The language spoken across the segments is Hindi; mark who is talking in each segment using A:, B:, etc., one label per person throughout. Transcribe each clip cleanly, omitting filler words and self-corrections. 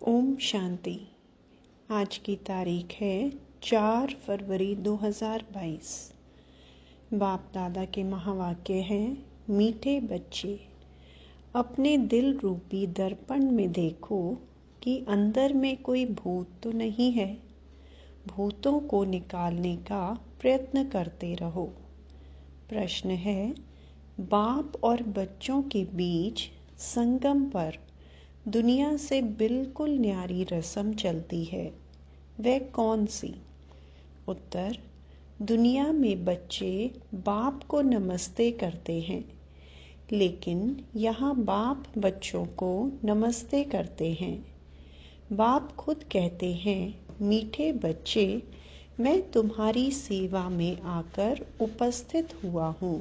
A: ओम शांति। आज की तारीख है 4 फरवरी 2022। बाप दादा के महावाक्य हैं, मीठे बच्चे अपने दिल रूपी दर्पण में देखो कि अंदर में कोई भूत तो नहीं है। भूतों को निकालने का प्रयत्न करते रहो। प्रश्न है, बाप और बच्चों के बीच संगम पर दुनिया से बिल्कुल न्यारी रस्म चलती है, वह कौन सी? उत्तर, दुनिया में बच्चे बाप को नमस्ते करते हैं, लेकिन यहाँ बाप बच्चों को नमस्ते करते हैं। बाप खुद कहते हैं, मीठे बच्चे, मैं तुम्हारी सेवा में आकर उपस्थित हुआ हूँ,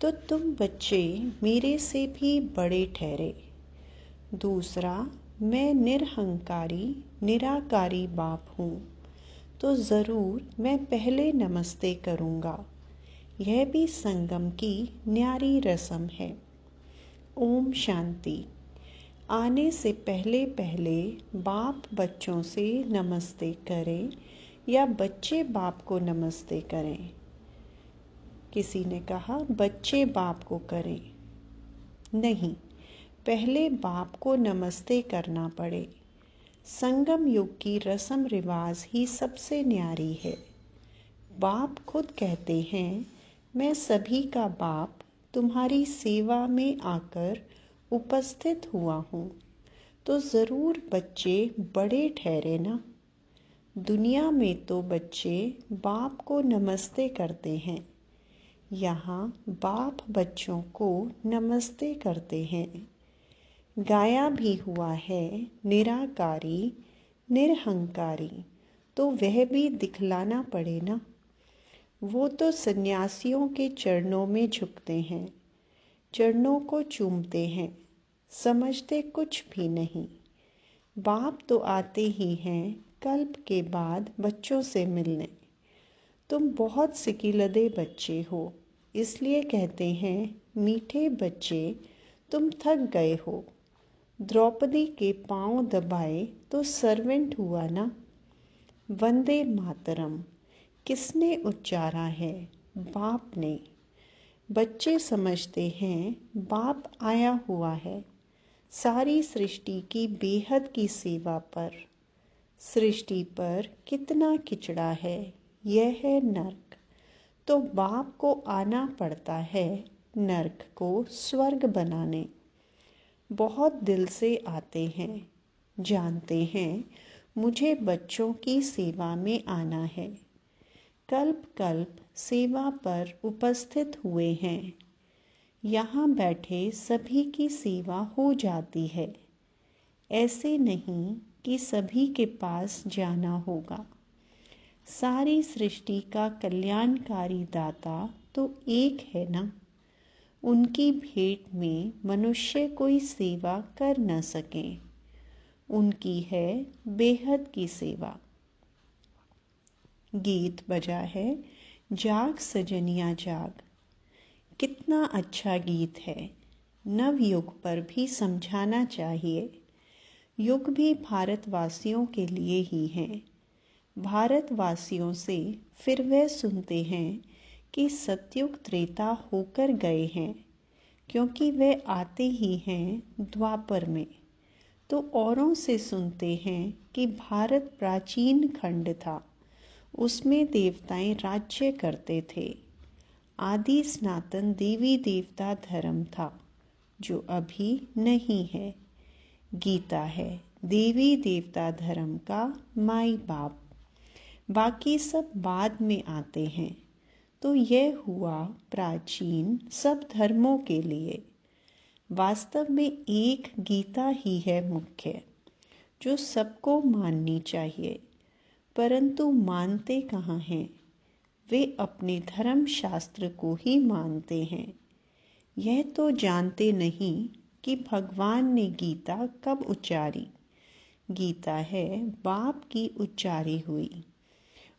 A: तो तुम बच्चे मेरे से भी बड़े ठहरे। दूसरा, मैं निरहंकारी निराकारी बाप हूँ, तो ज़रूर मैं पहले नमस्ते करूँगा। यह भी संगम की न्यारी रस्म है। ओम शांति। आने से पहले पहले बाप बच्चों से नमस्ते करें या बच्चे बाप को नमस्ते करें? किसी ने कहा बच्चे बाप को करें। नहीं, पहले बाप को नमस्ते करना पड़े। संगम युग की रस्म रिवाज ही सबसे न्यारी है। बाप खुद कहते हैं, मैं सभी का बाप तुम्हारी सेवा में आकर उपस्थित हुआ हूँ, तो ज़रूर बच्चे बड़े ठहरे ना। दुनिया में तो बच्चे बाप को नमस्ते करते हैं, यहाँ बाप बच्चों को नमस्ते करते हैं। गाया भी हुआ है, निराकारी निरहंकारी, तो वह भी दिखलाना पड़े ना। वो तो सन्यासियों के चरणों में झुकते हैं, चरणों को चूमते हैं, समझते कुछ भी नहीं। बाप तो आते ही हैं कल्प के बाद बच्चों से मिलने। तुम बहुत सिकिलदे बच्चे हो, इसलिए कहते हैं, मीठे बच्चे तुम थक गए हो। द्रौपदी के पांव दबाए तो सर्वेंट हुआ ना। वंदे मातरम किसने उच्चारा है? बाप ने। बच्चे समझते हैं बाप आया हुआ है सारी सृष्टि की बेहद की सेवा पर। सृष्टि पर कितना किचड़ा है, यह है नर्क, तो बाप को आना पड़ता है नर्क को स्वर्ग बनाने। बहुत दिल से आते हैं, जानते हैं मुझे बच्चों की सेवा में आना है। कल्प कल्प सेवा पर उपस्थित हुए हैं, यहाँ बैठे सभी की सेवा हो जाती है। ऐसे नहीं कि सभी के पास जाना होगा। सारी सृष्टि का कल्याणकारी दाता तो एक है ना। उनकी भेंट में मनुष्य कोई सेवा कर न सके। उनकी है बेहद की सेवा। गीत बजा है, जाग सजनिया जाग। कितना अच्छा गीत है। नवयुग पर भी समझाना चाहिए। युग भी भारतवासियों के लिए ही है। भारतवासियों से फिर वह सुनते हैं कि सतयुग त्रेता होकर गए हैं, क्योंकि वे आते ही हैं द्वापर में। तो औरों से सुनते हैं कि भारत प्राचीन खंड था, उसमें देवताएं राज्य करते थे। आदि सनातन देवी देवता धर्म था, जो अभी नहीं है। गीता है देवी देवता धर्म का माई बाप, बाकी सब बाद में आते हैं। तो यह हुआ प्राचीन सब धर्मों के लिए। वास्तव में एक गीता ही है मुख्य, जो सबको माननी चाहिए, परंतु मानते कहाँ हैं? वे अपने धर्म शास्त्र को ही मानते हैं। यह तो जानते नहीं कि भगवान ने गीता कब उच्चारी। गीता है बाप की उच्चारी हुई।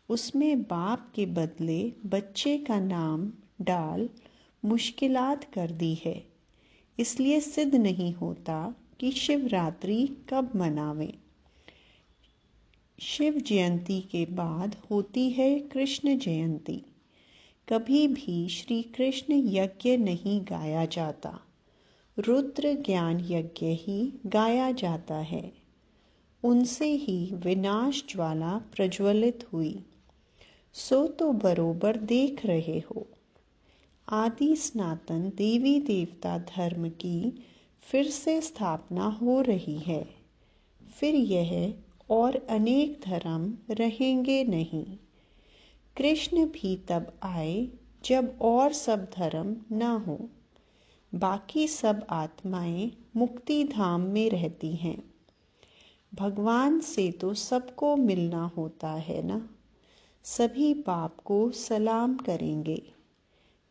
A: उसमें बाप के बदले बच्चे का नाम डाल मुश्किलात कर दी है। इसलिए सिद्ध नहीं होता कि शिवरात्रि कब मनावें। शिव जयंती के बाद होती है कृष्ण जयंती। कभी भी श्री कृष्ण यज्ञ नहीं गाया जाता, रुद्र ज्ञान यज्ञ ही गाया जाता है। उनसे ही विनाश ज्वाला प्रज्वलित हुई, सो तो बरोबर देख रहे हो। आदि सनातन देवी देवता धर्म की फिर से स्थापना हो रही है। फिर यह और अनेक धर्म रहेंगे नहीं। कृष्ण भी तब आए जब और सब धर्म न हो। बाकी सब आत्माएं मुक्ति धाम में रहती हैं। भगवान से तो सबको मिलना होता है ना। सभी बाप को सलाम करेंगे।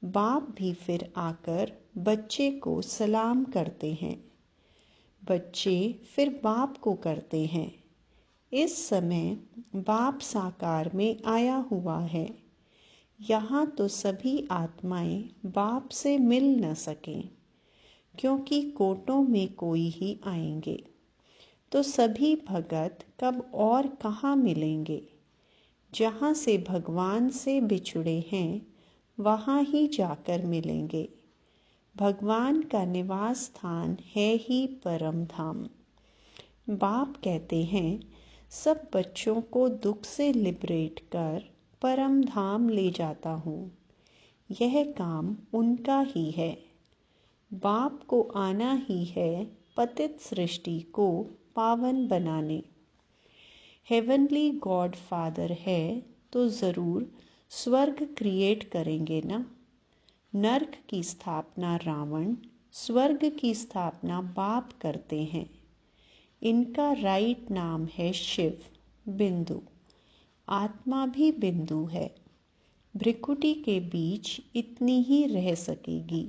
A: बाप भी फिर आकर बच्चे को सलाम करते हैं। बच्चे फिर बाप को करते हैं। इस समय बाप साकार में आया हुआ है। यहाँ तो सभी आत्माएं बाप से मिल न सकें, क्योंकि कोटों में कोई ही आएंगे, तो सभी भगत कब और कहाँ मिलेंगे। जहाँ से भगवान से बिछुड़े हैं वहाँ ही जाकर मिलेंगे। भगवान का निवास स्थान है ही परम धाम। बाप कहते हैं सब बच्चों को दुख से लिबरेट कर परम धाम ले जाता हूँ। यह काम उनका ही है। बाप को आना ही है पतित सृष्टि को पावन बनाने। हेवनली गॉड फादर है तो ज़रूर स्वर्ग क्रिएट करेंगे ना। नर्क की स्थापना रावण, स्वर्ग की स्थापना बाप करते हैं। इनका राइट नाम है शिव बिंदु। आत्मा भी बिंदु है। भ्रिकुटी के बीच इतनी ही रह सकेगी।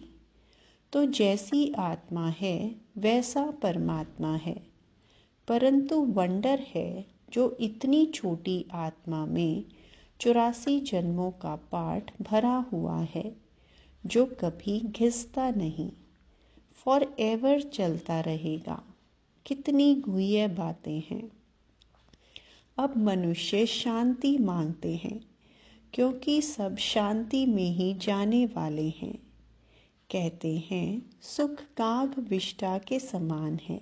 A: तो जैसी आत्मा है वैसा परमात्मा है। परंतु वंडर है जो इतनी छोटी आत्मा में 84 जन्मों का पाठ भरा हुआ है, जो कभी घिसता नहीं, फॉर एवर चलता रहेगा। कितनी गुह्य बातें हैं। अब मनुष्य शांति मांगते हैं, क्योंकि सब शांति में ही जाने वाले हैं। कहते हैं सुख काग विष्टा के समान है।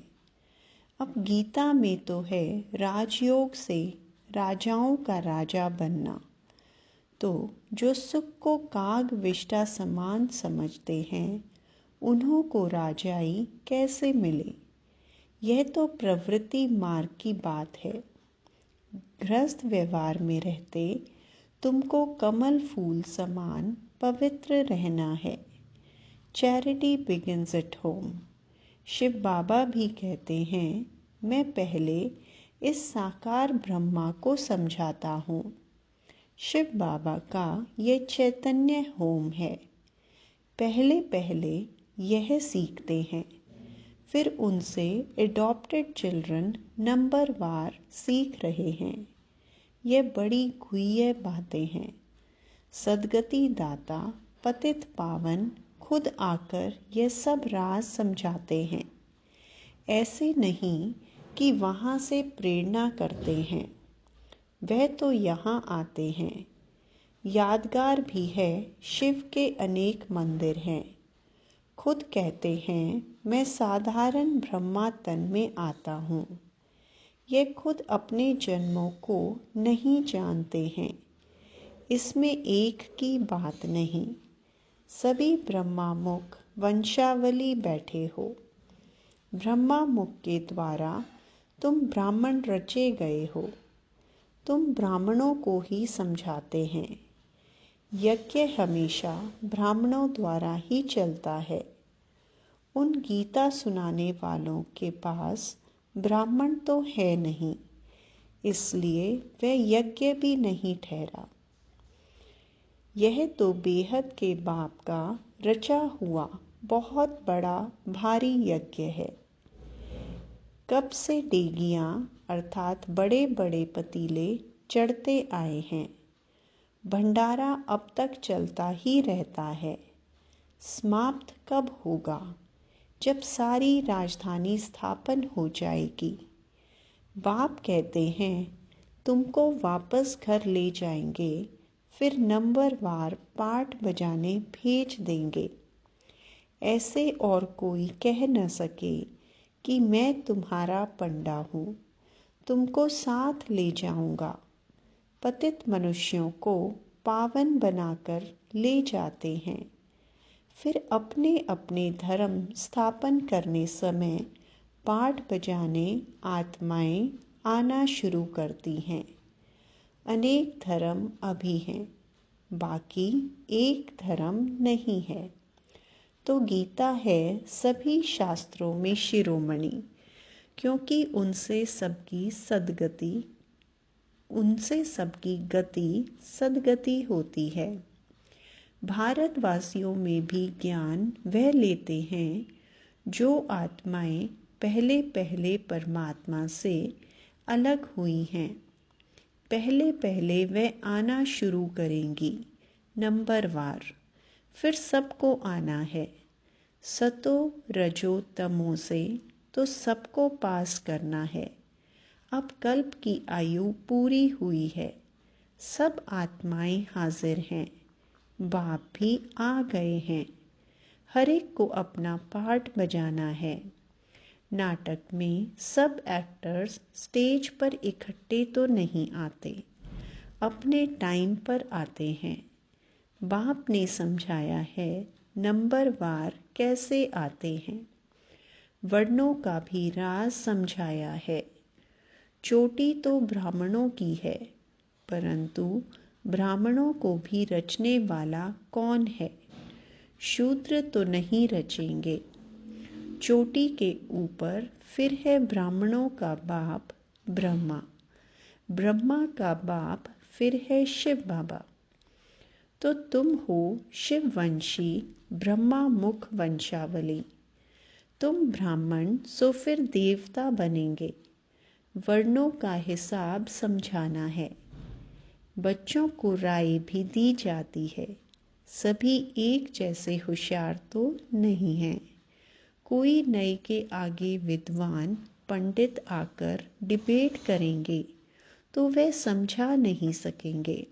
A: अब गीता में तो है राजयोग से राजाओं का राजा बनना। तो जो सुख को काग विष्टा समान समझते हैं, उन्हों को राजाई कैसे मिले। यह तो प्रवृत्ति मार्ग की बात है। गृहस्थ व्यवहार में रहते तुमको कमल फूल समान पवित्र रहना है। Charity begins at home. Shiv Baba भी कहते हैं मैं पहले इस साकार ब्रह्मा को समझाता हूँ। शिव बाबा का ये चैतन्य होम है। पहले पहले यह सीखते हैं, फिर उनसे एडॉप्टेड चिल्ड्रन नंबर वार सीख रहे हैं। यह बड़ी गुह्य बातें हैं। सदगति दाता पतित पावन खुद आकर यह सब राज समझाते हैं। ऐसे नहीं कि वहाँ से प्रेरणा करते हैं, वह तो यहाँ आते हैं। यादगार भी है शिव के अनेक मंदिर हैं। खुद कहते हैं मैं साधारण ब्रह्मा तन में आता हूँ। ये खुद अपने जन्मों को नहीं जानते हैं। इसमें एक की बात नहीं। सभी ब्रह्मा मुख वंशावली बैठे हो। ब्रह्मा मुख के द्वारा तुम ब्राह्मण रचे गए हो। तुम ब्राह्मणों को ही समझाते हैं। यज्ञ हमेशा ब्राह्मणों द्वारा ही चलता है। उन गीता सुनाने वालों के पास ब्राह्मण तो है नहीं, इसलिए वह यज्ञ भी नहीं ठहरा। यह तो बेहद के बाप का रचा हुआ बहुत बड़ा भारी यज्ञ है। कब से डेगियाँ अर्थात बड़े बड़े पतीले चढ़ते आए हैं। भंडारा अब तक चलता ही रहता है। समाप्त कब होगा? जब सारी राजधानी स्थापन हो जाएगी। बाप कहते हैं तुमको वापस घर ले जाएंगे, फिर नंबरवार पाठ बजाने भेज देंगे। ऐसे और कोई कह न सके कि मैं तुम्हारा पंडा हूँ, तुमको साथ ले जाऊंगा। पतित मनुष्यों को पावन बनाकर ले जाते हैं। फिर अपने अपने धर्म स्थापन करने समय पाठ बजाने आत्माएं आना शुरू करती हैं। अनेक धर्म अभी हैं, बाकी एक धर्म नहीं है। तो गीता है सभी शास्त्रों में शिरोमणि, क्योंकि उनसे सबकी गति सद्गति होती है। भारतवासियों में भी ज्ञान वह लेते हैं जो आत्माएं पहले पहले परमात्मा से अलग हुई हैं। पहले पहले वह आना शुरू करेंगी नंबरवार, फिर सबको आना है। सतो रजो तमो से तो सबको पास करना है। अब कल्प की आयु पूरी हुई है, सब आत्माएं हाजिर हैं, बाप भी आ गए हैं। हर एक को अपना पार्ट बजाना है। नाटक में सब एक्टर्स स्टेज पर इकट्ठे तो नहीं आते, अपने टाइम पर आते हैं। बाप ने समझाया है नंबरवार कैसे आते हैं। वर्णों का भी राज समझाया है। चोटी तो ब्राह्मणों की है, परंतु ब्राह्मणों को भी रचने वाला कौन है? शूद्र तो नहीं रचेंगे। चोटी के ऊपर फिर है ब्राह्मणों का बाप ब्रह्मा, ब्रह्मा का बाप फिर है शिव बाबा। तो तुम हो शिववंशी ब्रह्मा मुख वंशावली। तुम ब्राह्मण सो फिर देवता बनेंगे। वर्णों का हिसाब समझाना है। बच्चों को राय भी दी जाती है। सभी एक जैसे होशियार तो नहीं हैं। कोई नए के आगे विद्वान पंडित आकर डिबेट करेंगे तो वे समझा नहीं सकेंगे।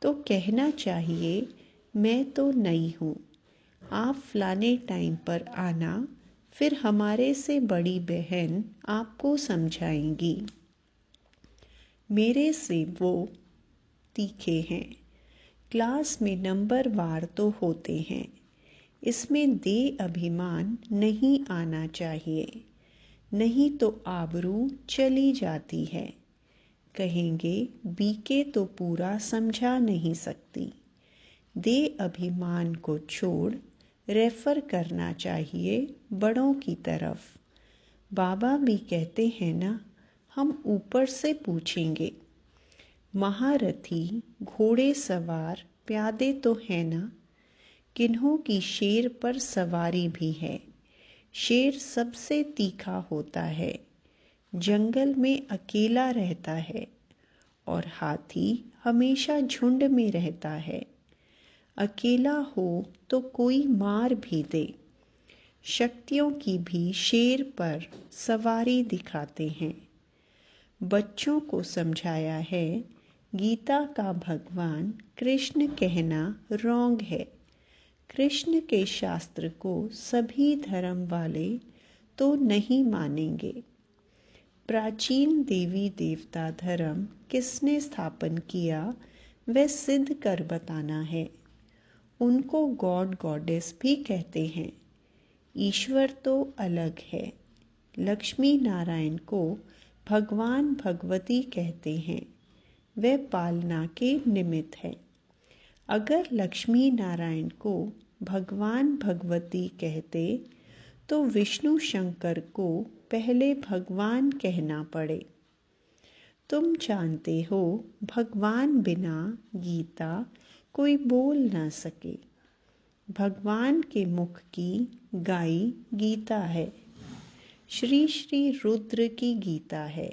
A: तो कहना चाहिए मैं तो नई हूँ, आप फलाने टाइम पर आना, फिर हमारे से बड़ी बहन आपको समझाएंगी। मेरे से वो तीखे हैं। क्लास में नंबरवार तो होते हैं, इसमें दे अभिमान नहीं आना चाहिए, नहीं तो आबरू चली जाती है। कहेंगे बीके तो पूरा समझा नहीं सकती। दे अभिमान को छोड़ रेफर करना चाहिए बड़ों की तरफ। बाबा भी कहते हैं ना, हम ऊपर से पूछेंगे। महारथी घोड़े सवार प्यादे तो है ना, किन्हों की शेर पर सवारी भी है। शेर सबसे तीखा होता है, जंगल में अकेला रहता है, और हाथी हमेशा झुंड में रहता है। अकेला हो तो कोई मार भी दे। शक्तियों की भी शेर पर सवारी दिखाते हैं। बच्चों को समझाया है गीता का भगवान कृष्ण कहना रॉन्ग है। कृष्ण के शास्त्र को सभी धर्म वाले तो नहीं मानेंगे। प्राचीन देवी देवता धर्म किसने स्थापन किया वह सिद्ध कर बताना है। उनको गॉड गॉडेस भी कहते हैं। ईश्वर तो अलग है। लक्ष्मी नारायण को भगवान भगवती कहते हैं, वे पालना के निमित्त है। अगर लक्ष्मी नारायण को भगवान भगवती कहते तो विष्णु शंकर को पहले भगवान कहना पड़े। तुम जानते हो भगवान बिना गीता कोई बोल ना सके। भगवान के मुख की गाई गीता है। श्री श्री रुद्र की गीता है।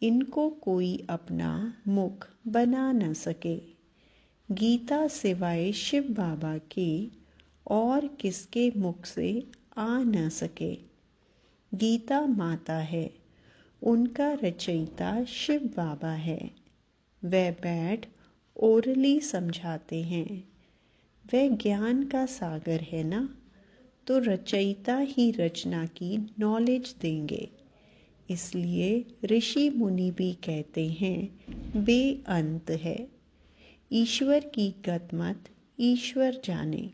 A: इनको कोई अपना मुख बना न सके। गीता सिवाय शिव बाबा के और किसके मुख से आ न सके। गीता माता है, उनका रचयिता शिव बाबा है। वह बैठ ओरली समझाते हैं। वह ज्ञान का सागर है ना, तो रचयिता ही रचना की नॉलेज देंगे। इसलिए ऋषि मुनि भी कहते हैं बेअंत है। ईश्वर की गत मत ईश्वर जाने।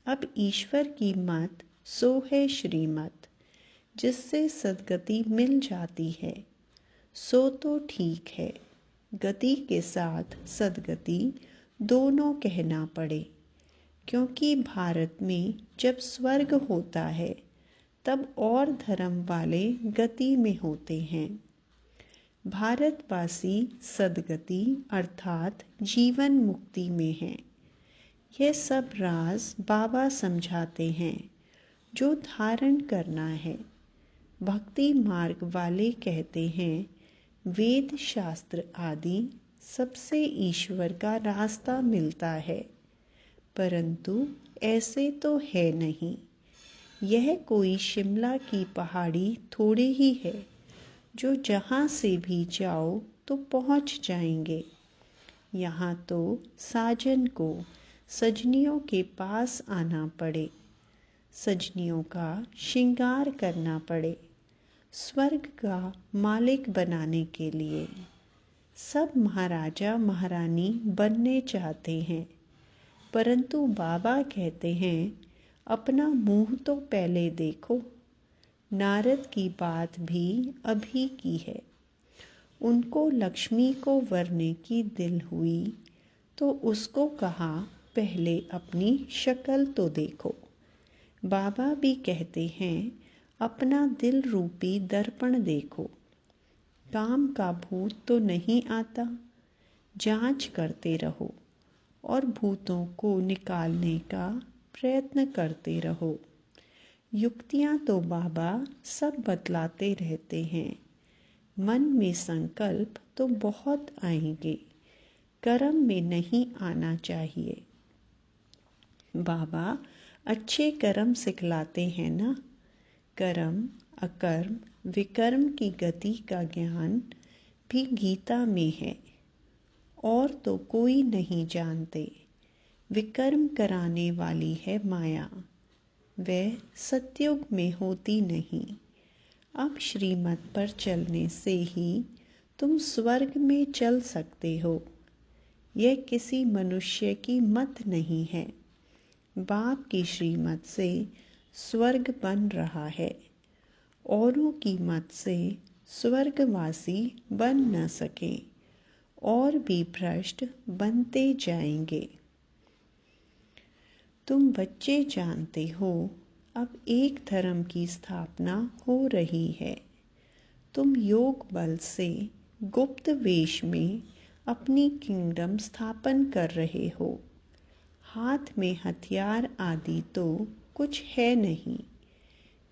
A: अब ईश्वर की मत सो है श्रीमत, जिससे सद्गति मिल जाती है। सो तो ठीक है, गति के साथ सद्गति दोनों कहना पड़े, क्योंकि भारत में जब स्वर्ग होता है तब और धर्म वाले गति में होते हैं। भारतवासी सद्गति अर्थात जीवन मुक्ति में हैं। यह सब राज बाबा समझाते हैं जो धारण करना है। भक्ति मार्ग वाले कहते हैं वेद शास्त्र आदि सबसे ईश्वर का रास्ता मिलता है, परंतु ऐसे तो है नहीं। यह कोई शिमला की पहाड़ी थोड़े ही है जो जहाँ से भी जाओ तो पहुँच जाएंगे। यहाँ तो साजन को सजनियों के पास आना पड़े, सजनियों का श्रृंगार करना पड़े, स्वर्ग का मालिक बनाने के लिए। सब महाराजा महारानी बनने चाहते हैं, परंतु बाबा कहते हैं अपना मुंह तो पहले देखो। नारद की बात भी अभी की है। उनको लक्ष्मी को वरने की दिल हुई तो उसको कहा पहले अपनी शक्ल तो देखो। बाबा भी कहते हैं अपना दिल रूपी दर्पण देखो। काम का भूत तो नहीं आता, जांच करते रहो और भूतों को निकालने का प्रयत्न करते रहो। युक्तियाँ तो बाबा सब बतलाते रहते हैं। मन में संकल्प तो बहुत आएंगे, कर्म में नहीं आना चाहिए। बाबा अच्छे कर्म सिखलाते हैं ना। कर्म अकर्म विकर्म की गति का ज्ञान भी गीता में है, और तो कोई नहीं जानते। विकर्म कराने वाली है माया, वह सतयुग में होती नहीं। अब श्रीमत पर चलने से ही तुम स्वर्ग में चल सकते हो। यह किसी मनुष्य की मत नहीं है। बाप की श्रीमत से स्वर्ग बन रहा है, औरों की मत से स्वर्गवासी बन न सके और भी भ्रष्ट बनते जाएंगे। तुम बच्चे जानते हो अब एक धर्म की स्थापना हो रही है। तुम योग बल से गुप्त वेश में अपनी किंगडम स्थापन कर रहे हो। हाथ में हथियार आदि तो कुछ है नहीं,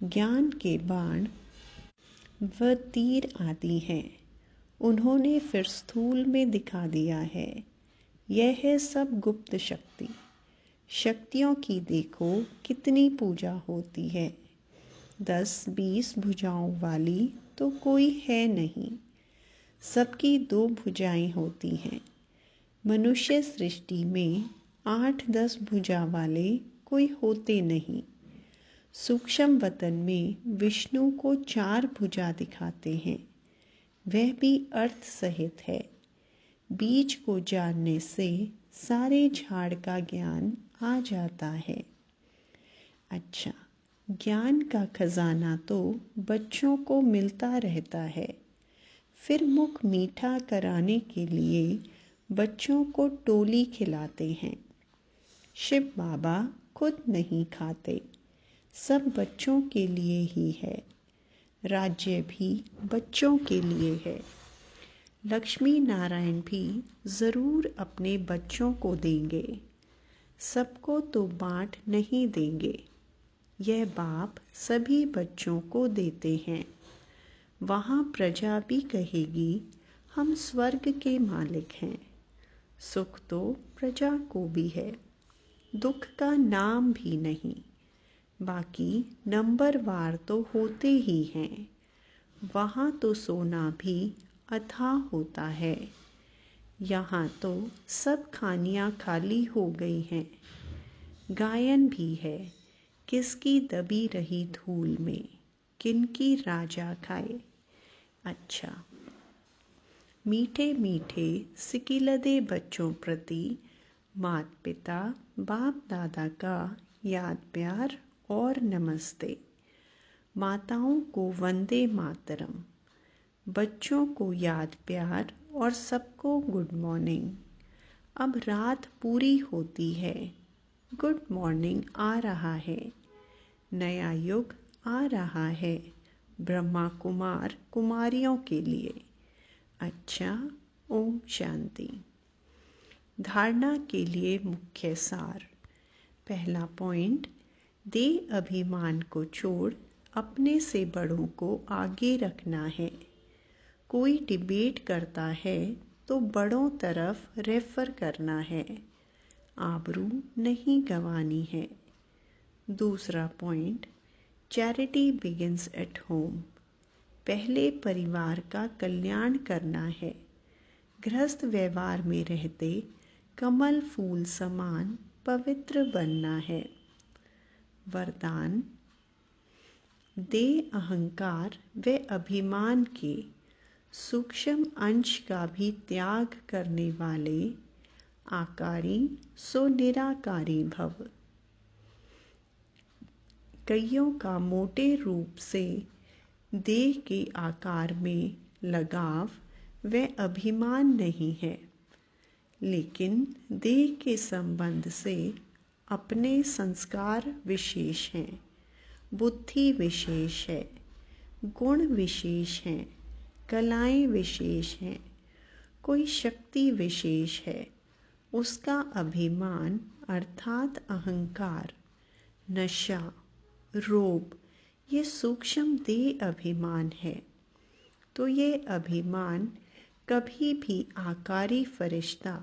A: ज्ञान के बाण व तीर आदि हैं। उन्होंने फिर स्थूल में दिखा दिया है। यह है सब गुप्त शक्ति। शक्तियों की देखो कितनी पूजा होती है। 10-20 भुजाओं वाली तो कोई है नहीं, सबकी 2 भुजाएं होती हैं। मनुष्य सृष्टि में 8-10 भुजा वाले कोई होते नहीं। सूक्ष्म वतन में विष्णु को 4 भुजा दिखाते हैं, वह भी अर्थ सहित है। बीज को जानने से सारे झाड़ का ज्ञान आ जाता है। अच्छा, ज्ञान का खजाना तो बच्चों को मिलता रहता है। फिर मुख मीठा कराने के लिए बच्चों को टोली खिलाते हैं। शिव बाबा खुद नहीं खाते, सब बच्चों के लिए ही है। राज्य भी बच्चों के लिए है। लक्ष्मी नारायण भी ज़रूर अपने बच्चों को देंगे, सबको तो बांट नहीं देंगे। यह बाप सभी बच्चों को देते हैं। वहाँ प्रजा भी कहेगी हम स्वर्ग के मालिक हैं। सुख तो प्रजा को भी है, दुख का नाम भी नहीं। बाकी नंबरवार तो होते ही हैं। वहाँ तो सोना भी अथाह होता है, यहाँ तो सब खानियाँ खाली हो गई हैं। गायन भी है, किसकी दबी रही धूल में, किनकी राजा खाए। अच्छा, मीठे मीठे सिकिलदे बच्चों प्रति माता पिता बाप दादा का याद प्यार और नमस्ते। माताओं को वंदे मातरम, बच्चों को याद प्यार और सबको गुड मॉर्निंग। अब रात पूरी होती है, गुड मॉर्निंग आ रहा है, नया युग आ रहा है ब्रह्मा कुमार कुमारियों के लिए। अच्छा, ओम शांति। धारणा के लिए मुख्य सार। पहला पॉइंट, दे अभिमान को छोड़ अपने से बड़ों को आगे रखना है। कोई डिबेट करता है तो बड़ों तरफ रेफर करना है, आबरू नहीं गंवानी है। दूसरा point, charity begins at home. पहले परिवार का कल्याण करना है। गृहस्थ व्यवहार में रहते कमल फूल समान पवित्र बनना है। वरदान, दे अहंकार व अभिमान के सूक्ष्म अंश का भी त्याग करने वाले आकारी सो निराकारी भव। कईयों का मोटे रूप से देह के आकार में लगाव व अभिमान नहीं है, लेकिन देह के संबंध से अपने संस्कार विशेष हैं, बुद्धि विशेष है, गुण विशेष हैं, कलाएं विशेष हैं, कोई शक्ति विशेष है। उसका अभिमान अर्थात अहंकार, नशा, रोग, ये सूक्ष्म देह अभिमान है। तो ये अभिमान कभी भी आकारी फरिश्ता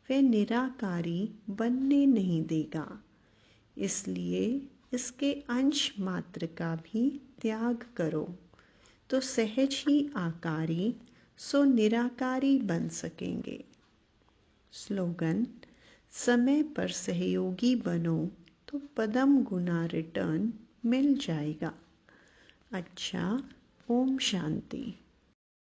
A: व निराकारी बनने नहीं देगा। इसलिए इसके अंश मात्र का भी त्याग करो, तो सहज ही आकारी सो निराकारी बन सकेंगे। स्लोगन, समय पर सहयोगी बनो तो पदम गुना रिटर्न मिल जाएगा। अच्छा, ओम शांति।